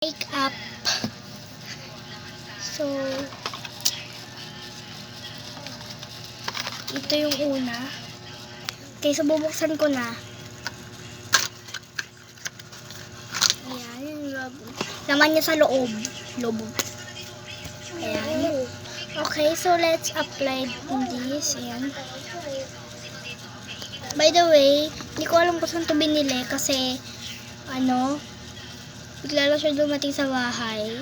Makeup. So, ito yung una. Okay, so bubuksan ko na. Ayan, yung laman niya sa loob. Ayan. Okay, so let's apply this. Ayan. By the way, hindi ko alam kung saan ito binili kasi, bigla lang siya dumating sa bahay.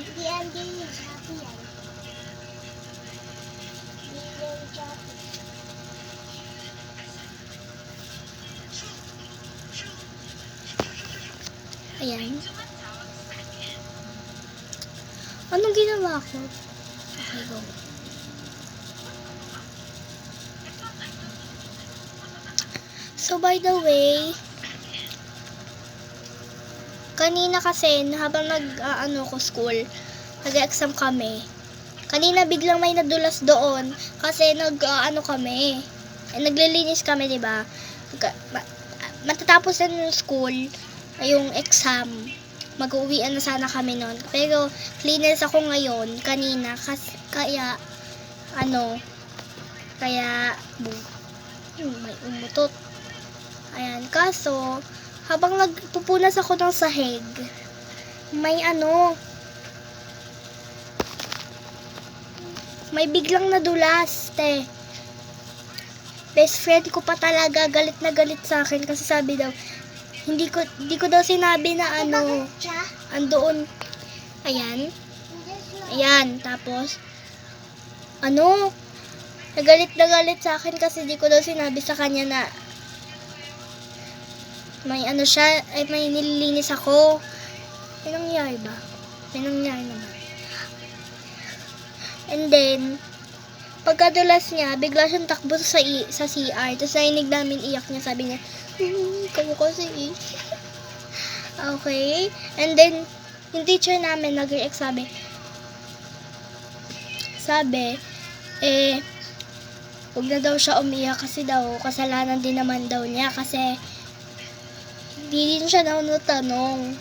Ayan. Anong ginawa ko? Okay, go. So, by the way, kanina kasi, habang school, nag-exam kami. Kanina biglang may nadulas doon kasi kami. Naglilinis kami, 'di ba? Matatapos na yung school, yung exam. Mag-uuwian na sana kami noon. Pero cleaners ako ngayon kanina kasi may umutot. Ayan, kaso habang nagpupunas ako ng sahig, may biglang nadulas, te. Best friend ko pa talaga, galit na galit sa akin kasi sabi daw, hindi ko daw sinabi na andoon. Ayan, tapos nagalit na galit sa akin kasi hindi ko daw sinabi sa kanya na may may nililinis ako. May nangyari ba? May nangyari naman. And then, pagkadulas niya, bigla siyang takbo sa CR. Tapos nainig namin iyak niya. Sabi niya, kayo kasi Okay. And then, yung teacher namin nag-react sabi, huwag na daw siya umiyak kasi daw, kasalanan din naman daw niya kasi hindi din siya natanong.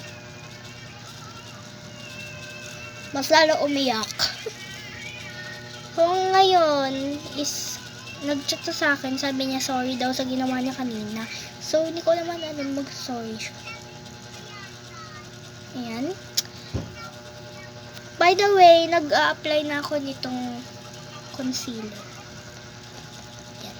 Mas lalo umiyak. So, ngayon is nag-chat sa akin, sabi niya sorry daw sa ginawa niya kanina. So, hindi ko naman alam mag-sorry siya. Ayan. By the way, nag-a-apply na ako nitong concealer. Ayan.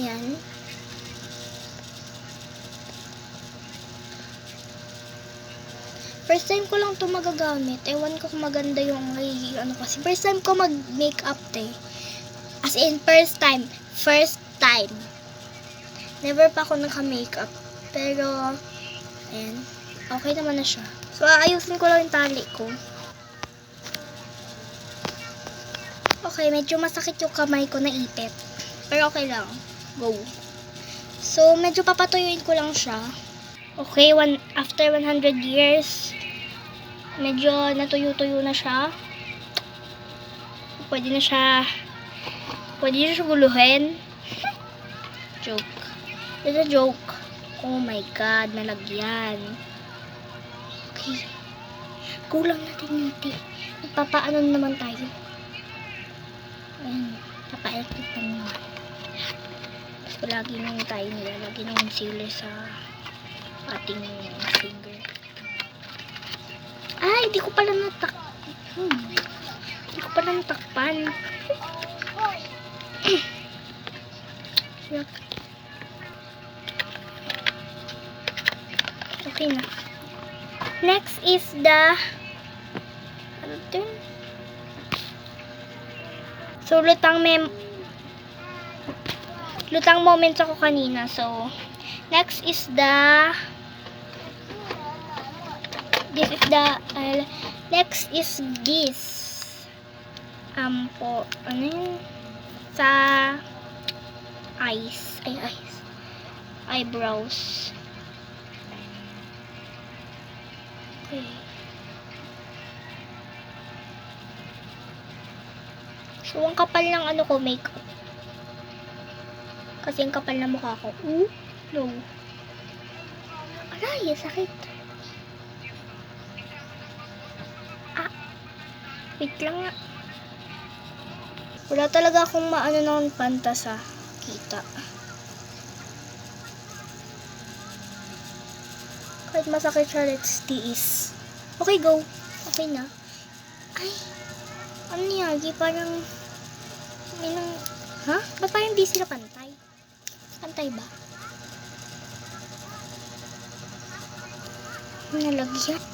Ayan. First time ko lang ito magagamit. Ewan ko kung maganda yung kasi. First time ko mag-makeup, As in, first time. Never pa ako naka-makeup. Pero, ayan. Okay naman na siya. So, ayusin ko lang yung tali ko. Okay, medyo masakit yung kamay ko na ipit. Pero okay lang. Go. So, medyo papatuyuin ko lang siya. Okay, after 100 years, medyo natuyo-tuyo na siya. Pwede na siya guluhin. Joke. It's a joke. Oh my God, nalagyan. Okay. Kulang natin niti. Papaano naman tayo. Ayan. Papa-electric pa naman. So, lagi nung tayo nilalagay ng concealer sa ating finger. Ay, hindi ko pala natakpan. Okay na. Next is the So, lutang moments ako kanina. So, next is this. Sa eyebrows. Okay. So, ang kapal ng ano ko, makeup. Kasi ang kapal na mukha ko. No. Aray, sakit. Wait lang nga. Wala talaga akong maano ng panta sa kita. Kahit masakit siya, let's tiis. Okay, go. Okay na. Ay, ano niyagi? Parang, ha? Ba't parang di sila pantay? Pantay ba? Nalagyan.